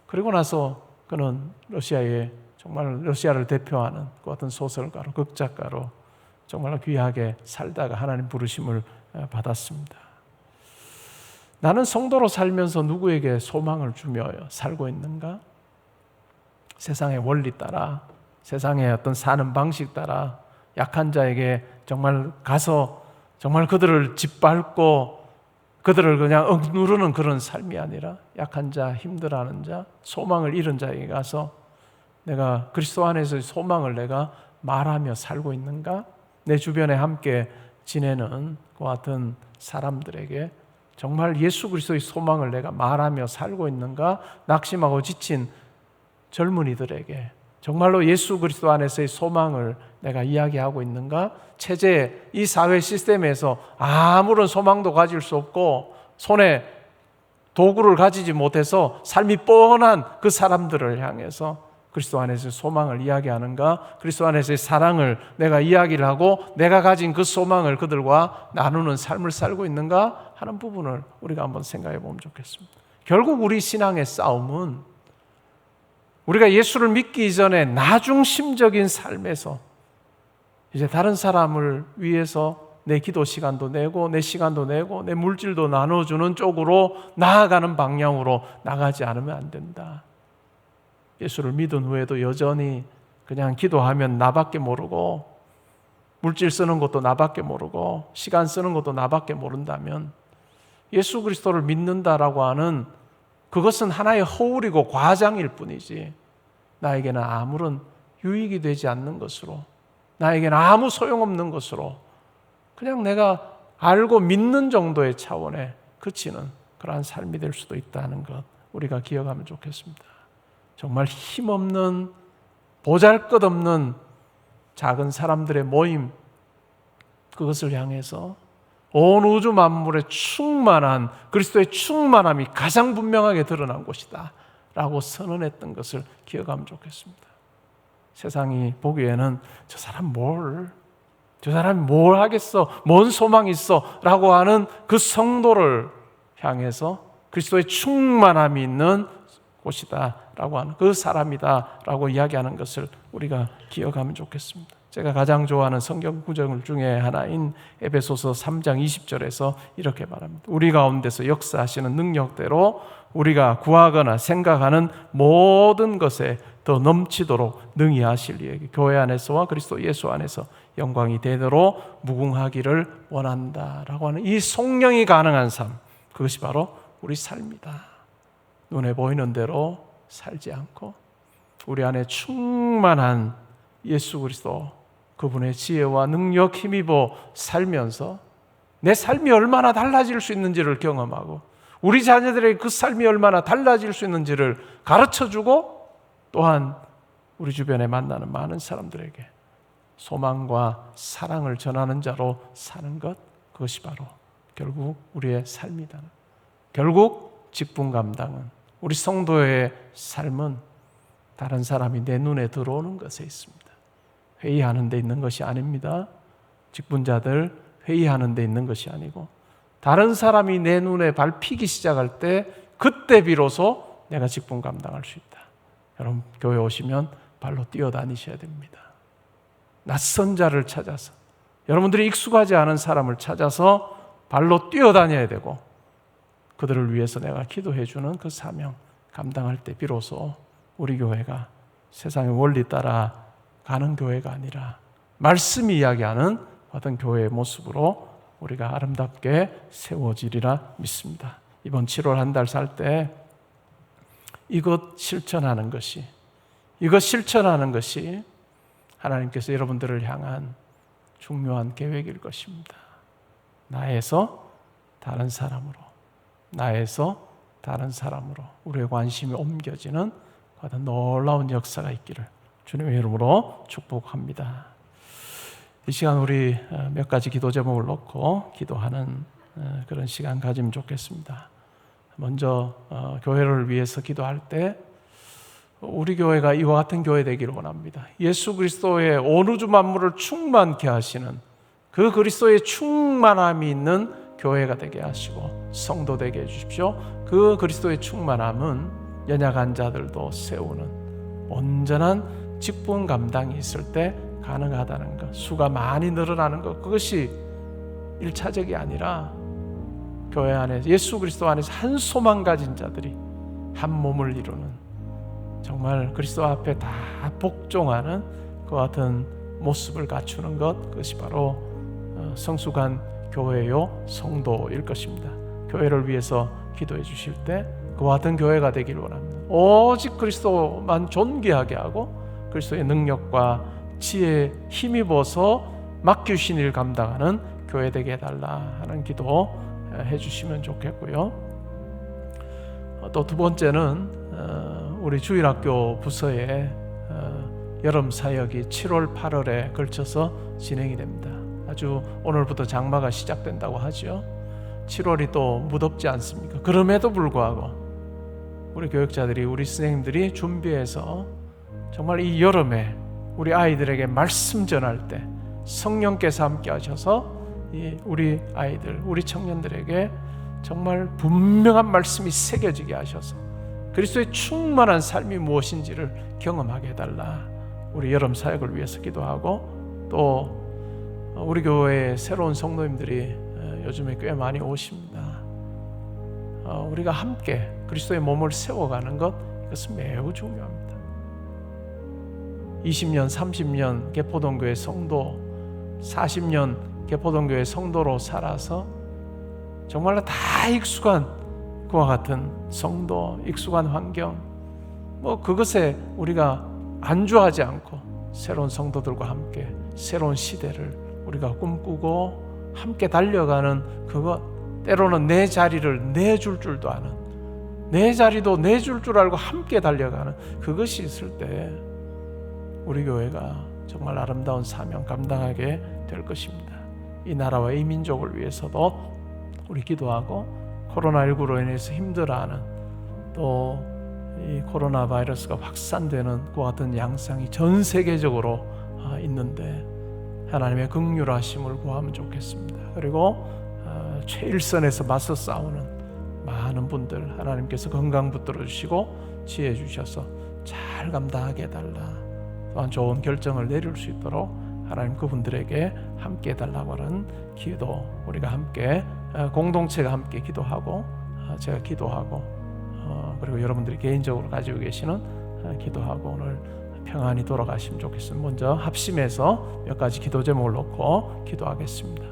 그리고 나서 그는 러시아에 정말 러시아를 대표하는 그 같은 소설가로 극작가로 정말 귀하게 살다가 하나님 부르심을 받았습니다. 나는 성도로 살면서 누구에게 소망을 주며 살고 있는가? 세상의 원리 따라, 세상의 어떤 사는 방식 따라 약한 자에게 정말 가서 정말 그들을 짓밟고 그들을 그냥 억누르는 그런 삶이 아니라 약한 자, 힘들어하는 자, 소망을 잃은 자에게 가서 내가 그리스도 안에서의 소망을 내가 말하며 살고 있는가? 내 주변에 함께 지내는 그와 같은 사람들에게 정말 예수 그리스도의 소망을 내가 말하며 살고 있는가? 낙심하고 지친 젊은이들에게 정말로 예수 그리스도 안에서의 소망을 내가 이야기하고 있는가? 체제, 이 사회 시스템에서 아무런 소망도 가질 수 없고 손에 도구를 가지지 못해서 삶이 뻔한 그 사람들을 향해서 그리스도 안에서의 소망을 이야기하는가? 그리스도 안에서의 사랑을 내가 이야기를 하고 내가 가진 그 소망을 그들과 나누는 삶을 살고 있는가 하는 부분을 우리가 한번 생각해 보면 좋겠습니다. 결국 우리 신앙의 싸움은 우리가 예수를 믿기 이전에 나중심적인 삶에서 이제 다른 사람을 위해서 내 기도 시간도 내고 내 시간도 내고 내 물질도 나눠주는 쪽으로 나아가는 방향으로 나가지 않으면 안 된다. 예수를 믿은 후에도 여전히 그냥 기도하면 나밖에 모르고 물질 쓰는 것도 나밖에 모르고 시간 쓰는 것도 나밖에 모른다면 예수 그리스도를 믿는다라고 하는 그것은 하나의 허울이고 과장일 뿐이지 나에게는 아무런 유익이 되지 않는 것으로 나에게는 아무 소용없는 것으로 그냥 내가 알고 믿는 정도의 차원에 그치는 그러한 삶이 될 수도 있다는 것 우리가 기억하면 좋겠습니다. 정말 힘없는 보잘것없는 작은 사람들의 모임 그것을 향해서 온 우주 만물의 충만한 그리스도의 충만함이 가장 분명하게 드러난 곳이다 라고 선언했던 것을 기억하면 좋겠습니다. 세상이 보기에는 저 사람이 뭘 하겠어? 뭔 소망이 있어? 라고 하는 그 성도를 향해서 그리스도의 충만함이 있는 곳이다 라고 하는 그 사람이다 라고 이야기하는 것을 우리가 기억하면 좋겠습니다. 제가 가장 좋아하는 성경 구절 중에 하나인 에베소서 3장 20절에서 이렇게 말합니다. 우리 가운데서 역사하시는 능력대로 우리가 구하거나 생각하는 모든 것에 더 넘치도록 능히 하실 이에게 교회 안에서와 그리스도 예수 안에서 영광이 되도록 무궁하기를 원한다라고 하는 이 성령이 가능한 삶, 그것이 바로 우리 삶이다. 눈에 보이는 대로 살지 않고 우리 안에 충만한 예수 그리스도, 그분의 지혜와 능력 힘입어 살면서 내 삶이 얼마나 달라질 수 있는지를 경험하고 우리 자녀들의 그 삶이 얼마나 달라질 수 있는지를 가르쳐주고 또한 우리 주변에 만나는 많은 사람들에게 소망과 사랑을 전하는 자로 사는 것, 그것이 바로 결국 우리의 삶이다. 결국 직분 감당은, 우리 성도의 삶은 다른 사람이 내 눈에 들어오는 것에 있습니다. 회의하는 데 있는 것이 아닙니다. 직분자들 회의하는 데 있는 것이 아니고 다른 사람이 내 눈에 밟히기 시작할 때 그때 비로소 내가 직분 감당할 수 있다. 여러분 교회 오시면 발로 뛰어다니셔야 됩니다. 낯선 자를 찾아서, 여러분들이 익숙하지 않은 사람을 찾아서 발로 뛰어다녀야 되고 그들을 위해서 내가 기도해 주는 그 사명 감당할 때 비로소 우리 교회가 세상의 원리 따라 가는 교회가 아니라 말씀이 이야기하는 어떤 교회의 모습으로 우리가 아름답게 세워지리라 믿습니다. 이번 7월 한 달 살 때 이것 실천하는 것이 하나님께서 여러분들을 향한 중요한 계획일 것입니다. 나에서 다른 사람으로 우리의 관심이 옮겨지는 어떤 놀라운 역사가 있기를 주님의 이름으로 축복합니다. 이 시간 우리 몇 가지 기도 제목을 놓고 기도하는 그런 시간 가지면 좋겠습니다. 먼저 교회를 위해서 기도할 때 우리 교회가 이와 같은 교회 되기를 원합니다. 예수 그리스도의 온 우주 만물을 충만케 하시는 그 그리스도의 충만함이 있는 교회가 되게 하시고 성도 되게 해주십시오. 그 그리스도의 충만함은 연약한 자들도 세우는 온전한 직분 감당이 있을 때 가능하다는 것, 수가 많이 늘어나는 것, 그것이 1차적이 아니라 교회 안에서 예수 그리스도 안에서 한 소망 가진 자들이 한 몸을 이루는 정말 그리스도 앞에 다 복종하는 그 같은 모습을 갖추는 것, 그것이 바로 성숙한 교회요 성도일 것입니다. 교회를 위해서 기도해 주실 때 그와 같은 교회가 되기를 원합니다. 오직 그리스도만 존귀하게 하고 그리스도의 능력과 지혜에 힘입어서 맡기신 일 감당하는 교회 되게 해달라 하는 기도 해주시면 좋겠고요. 또 두 번째는 우리 주일학교 부서의 여름 사역이 7월 8월에 걸쳐서 진행이 됩니다. 아주 오늘부터 장마가 시작된다고 하죠. 7월이 또 무덥지 않습니까? 그럼에도 불구하고 우리 교육자들이, 우리 선생님들이 준비해서 정말 이 여름에 우리 아이들에게 말씀 전할 때 성령께서 함께 하셔서 우리 아이들, 우리 청년들에게 정말 분명한 말씀이 새겨지게 하셔서 그리스도의 충만한 삶이 무엇인지를 경험하게 해달라. 우리 여름 사역을 위해서 기도하고 또 우리 교회에 새로운 성도님들이 요즘에 꽤 많이 오십니다. 우리가 함께 그리스도의 몸을 세워가는 것, 이것은 매우 중요합니다. 20년, 30년 개포동교회 성도, 40년 개포동교회 성도로 살아서 정말로 다 익숙한 그와 같은 성도, 익숙한 환경, 그것에 우리가 안주하지 않고 새로운 성도들과 함께 새로운 시대를 우리가 꿈꾸고 함께 달려가는 그것, 때로는 내 자리를 내줄 줄도 아는, 내 자리도 내줄 줄 알고 함께 달려가는 그것이 있을 때 우리 교회가 정말 아름다운 사명 감당하게 될 것입니다. 이 나라와 이 민족을 위해서도 우리 기도하고 코로나19로 인해서 힘들어하는 또 이 코로나 바이러스가 확산되는 그와 같은 양상이 전 세계적으로 있는데 하나님의 긍휼하심을 구하면 좋겠습니다. 그리고 최일선에서 맞서 싸우는 많은 분들 하나님께서 건강 붙들어 주시고 지혜 주셔서 잘 감당하게 해달라. 또한 좋은 결정을 내릴 수 있도록 하나님 그분들에게 함께 해달라고 하는 기도, 우리가 함께 공동체가 함께 기도하고 제가 기도하고 그리고 여러분들이 개인적으로 가지고 계시는 기도하고 오늘 평안히 돌아가시면 좋겠습니다. 먼저 합심해서 몇 가지 기도 제목을 놓고 기도하겠습니다.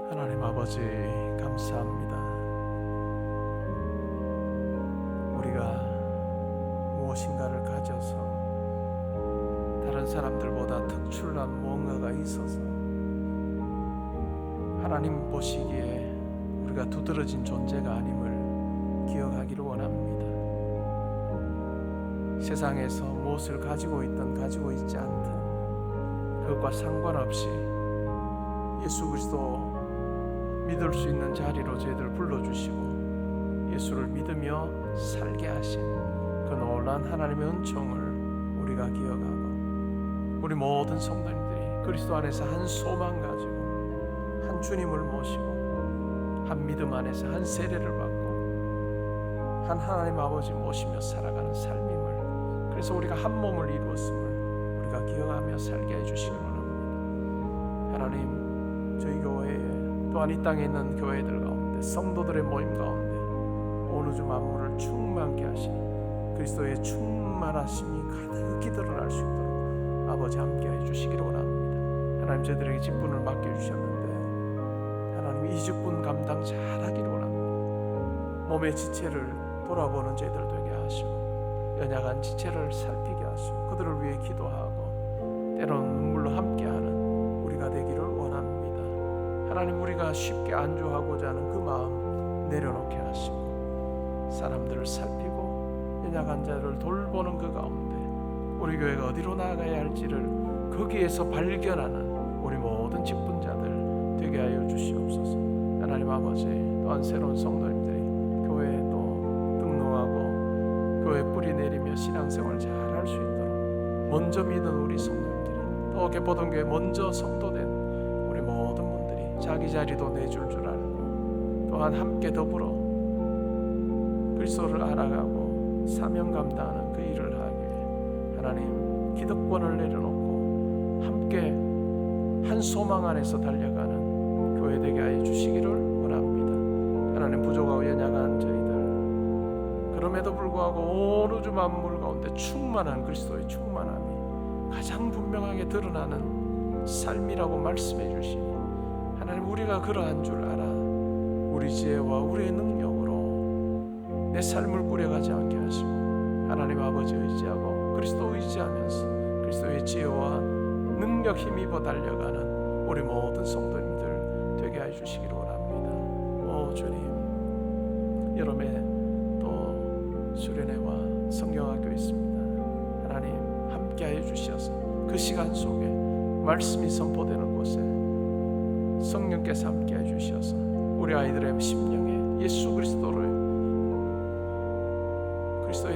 하나님 아버지 감사합니다. 우리가 무엇인가를 가져서 다른 사람들보다 특출난 무언가가 있어서 하나님 보시기에 우리가 두드러진 존재가 아님을 기억하기를 원합니다. 세상에서 무엇을 가지고 있든 가지고 있지 않든 그것과 상관없이 예수 그리스도 믿을 수 있는 자리로 저희들 불러주시고 예수를 믿으며 살게 하신 그 놀라운 하나님의 은총을 우리가 기억하고 우리 모든 성도님들이 그리스도 안에서 한 소망 가지고 한 주님을 모시고 한 믿음 안에서 한 세례를 받고 한 하나님 아버지 모시며 살아가는 삶임을, 그래서 우리가 한 몸을 이루었음을 우리가 기억하며 살게 해주시기 원합니다. 하나님, 저희 교회에 또한 이 땅에 있는 교회들 가운데 성도들의 모임 가운데 온 우주 만물을 충만케 하시는 그리스도의 충만하심이 가득히 드러날 수 있도록 아버지 함께 해주시기를 원합니다. 하나님, 저희들에게 직분을 맡겨주셨는데 하나님 이 직분 감당 잘하기를 원합니다. 몸의 지체를 돌아보는 저희들 되게 하시고 연약한 지체를 살피게 하시고 그들을 위해 기도하고 때로는 눈물로 함께하는 우리가 되기를 원합니다. 하나님, 우리가 쉽게 안주하고자 하는 그 마음 내려놓게 하시고 사람들을 살피고 연약한 자를 돌보는 그 가운데 우리 교회가 어디로 나아가야 할지를 거기에서 발견하는 우리 모든 직분자들 되게 하여 주시옵소서. 하나님 아버지, 또한 새로운 성도님들이 교회에 또 등록하고 교회 뿌리 내리며 신앙생활 잘 할 수 있도록 먼저 믿은 우리 성도님들이 또 개포동교회 먼저 성도된 우리 모든 분들이 자기 자리도 내줄 줄 알고 또한 함께 더불어 그리스도를 알아가고 사명 감당하는 그 일을 하기 위해 하나님 기득권을 내려놓고 함께 한 소망 안에서 달려가는 교회 되게 하여 주시기를 원합니다. 하나님, 부족하고 연약한 저희들, 그럼에도 불구하고 온 우주 만물 가운데 충만한 그리스도의 충만함이 가장 분명하게 드러나는 삶이라고 말씀해 주시니 하나님, 우리가 그러한 줄 알아 우리 지혜와 우리의 능력으로 내 삶을 꾸려가지 않게 하시고 하나님 아버지 의지하고 그리스도 의지하면서 그리스도의 지혜와 능력 힘입어 달려가는 우리 모든 성도님들 되게 해주시기를 원합니다. 오 주님, 여름에 또 수련회와 성경학교 있습니다. 하나님 함께하여 주셔서 그 시간 속에 말씀이 선포되는 곳에 성령께서 함께해 주셔서 우리 아이들의 심령에 예수 그리스도에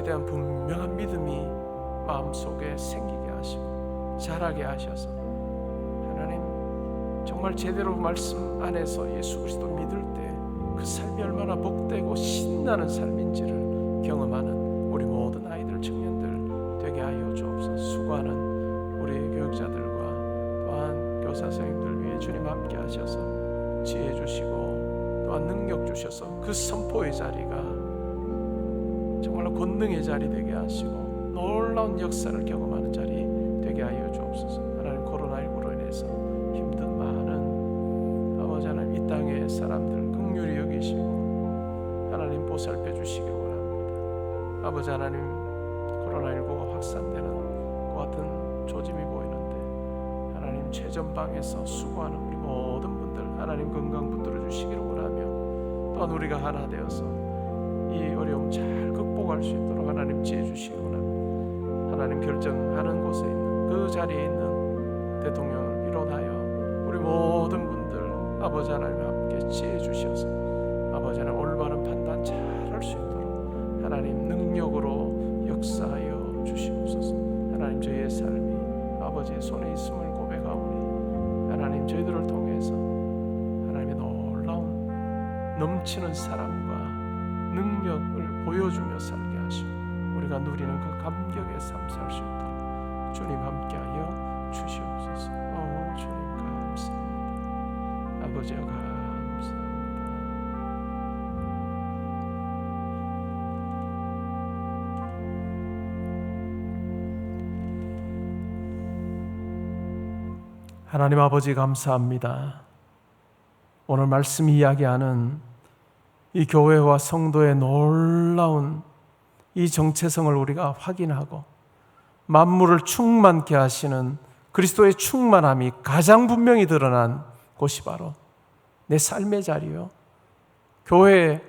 대한 분명한 믿음이 마음속에 생기게 하시고 자라게 하셔서 하나님 정말 제대로 말씀 안에서 예수 그리스도 믿을 때 그 삶이 얼마나 복되고 신나는 삶인지를 경험하는 우리 모든 아이들 청년들 되게 하여 주옵소서. 수고하는 우리 교육자들과 또한 교사 선생님들 위해 주님 함께 하셔서 지혜 주시고 또한 능력 주셔서 그 선포의 자리가 정말로 권능의 자리 되게 하시고 놀라운 역사를 경험하는 자리 되게 하여 주옵소서. 하나님, 코로나19로 인해서 힘든 많은 아버지 하나님 이 땅의 사람들 긍휼히 여기시고 하나님 보살펴 주시기 원합니다. 아버지 하나님, 코로나19가 확산되는 그 같은 조짐이 보이는데 하나님 최전방에서 수고하는 우리 모든 분들 하나님 건강 붙들어 주시기를 원하며 또한 우리가 하나 되어서 이 어려움 잘 극복할 수 있도록 하나님 지혜 주시기 원합니다. 하나님 결정하는 곳에 있는 그 자리에 있는 대통령을 비롯하여 우리 모든 분들 아버지 하나님 함께 지혜 주셔서 아버지 하나님 올바른 판단 잘 할 수 있도록 하나님 능력으로 역사하여 주시옵소서. 하나님, 저희의 삶이 아버지의 손에 있음을 고백하오니 하나님 저희들을 통해서 하나님의 놀라운 넘치는 사랑과 능력을 보여주며 살게 하시고 우리가 누리는 그 감격의 삶 살 수 있도록 주님 함께하여 주시옵소서. 주님 감사합니다. 아버지여 감사합니다. 하나님 아버지 감사합니다. 오늘 말씀 이야기하는 이 교회와 성도의 놀라운 이 정체성을 우리가 확인하고 만물을 충만케 하시는 그리스도의 충만함이 가장 분명히 드러난 곳이 바로 내 삶의 자리요, 교회의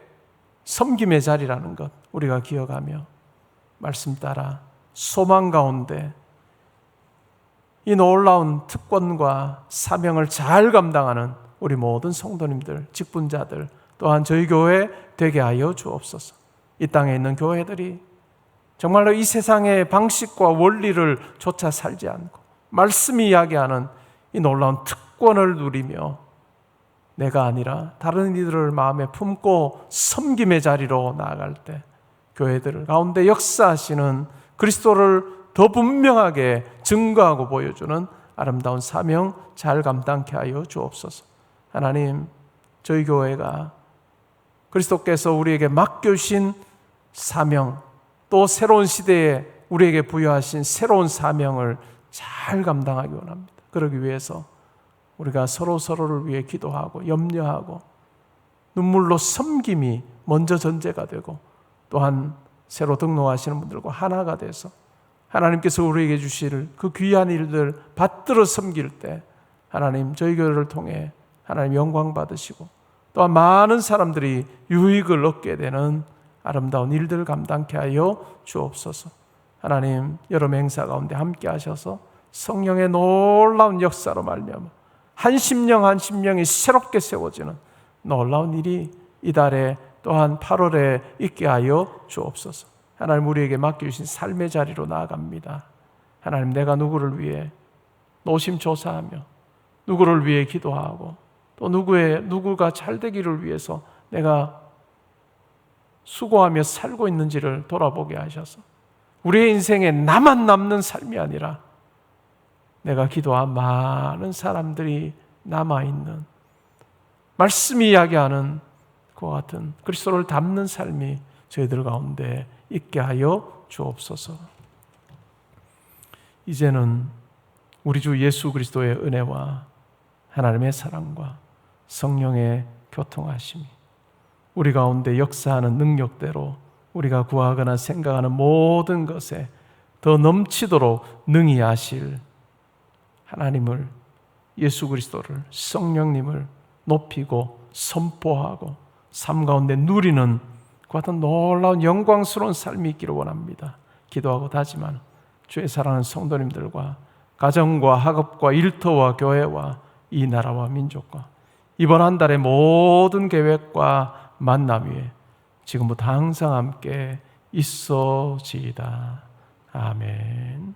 섬김의 자리라는 것 우리가 기억하며 말씀 따라 소망 가운데 이 놀라운 특권과 사명을 잘 감당하는 우리 모든 성도님들, 직분자들, 또한 저희 교회 되게 하여 주옵소서. 이 땅에 있는 교회들이 정말로 이 세상의 방식과 원리를 조차 살지 않고 말씀이 이야기하는 이 놀라운 특권을 누리며 내가 아니라 다른 이들을 마음에 품고 섬김의 자리로 나아갈 때 교회들 가운데 역사하시는 그리스도를 더 분명하게 증거하고 보여주는 아름다운 사명 잘 감당케 하여 주옵소서. 하나님, 저희 교회가 그리스도께서 우리에게 맡겨주신 사명, 또 새로운 시대에 우리에게 부여하신 새로운 사명을 잘 감당하기 원합니다. 그러기 위해서 우리가 서로를 위해 기도하고 염려하고 눈물로 섬김이 먼저 전제가 되고, 또한 새로 등록하시는 분들과 하나가 돼서 하나님께서 우리에게 주실 그 귀한 일들 받들어 섬길 때 하나님, 저희 교회를 통해 하나님 영광 받으시고 또한 많은 사람들이 유익을 얻게 되는 아름다운 일들을 감당케 하여 주옵소서. 하나님, 여러 행사 가운데 함께 하셔서 성령의 놀라운 역사로 말미암아 한 심령 한 심령이 새롭게 세워지는 놀라운 일이 이달에 또한 8월에 있게 하여 주옵소서. 하나님, 우리에게 맡겨주신 삶의 자리로 나아갑니다. 하나님, 내가 누구를 위해 노심초사하며 누구를 위해 기도하고 또 누구가 잘되기를 위해서 내가 수고하며 살고 있는지를 돌아보게 하셔서 우리의 인생에 나만 남는 삶이 아니라 내가 기도한 많은 사람들이 남아있는, 말씀이 이야기하는 그와 같은 그리스도를 닮는 삶이 저희들 가운데 있게 하여 주옵소서. 이제는 우리 주 예수 그리스도의 은혜와 하나님의 사랑과 성령의 교통하심이 우리 가운데 역사하는 능력대로 우리가 구하거나 생각하는 모든 것에 더 넘치도록 능히 하실 하나님을, 예수 그리스도를, 성령님을 높이고 선포하고 삶 가운데 누리는 그 같은 놀라운 영광스러운 삶이 있기를 원합니다. 기도하고 다짐하는 주의 사랑하는 성도님들과 가정과 학업과 일터와 교회와 이 나라와 민족과 이번 한 달의 모든 계획과 만남 위에 지금부터 항상 함께 있어지이다. 아멘.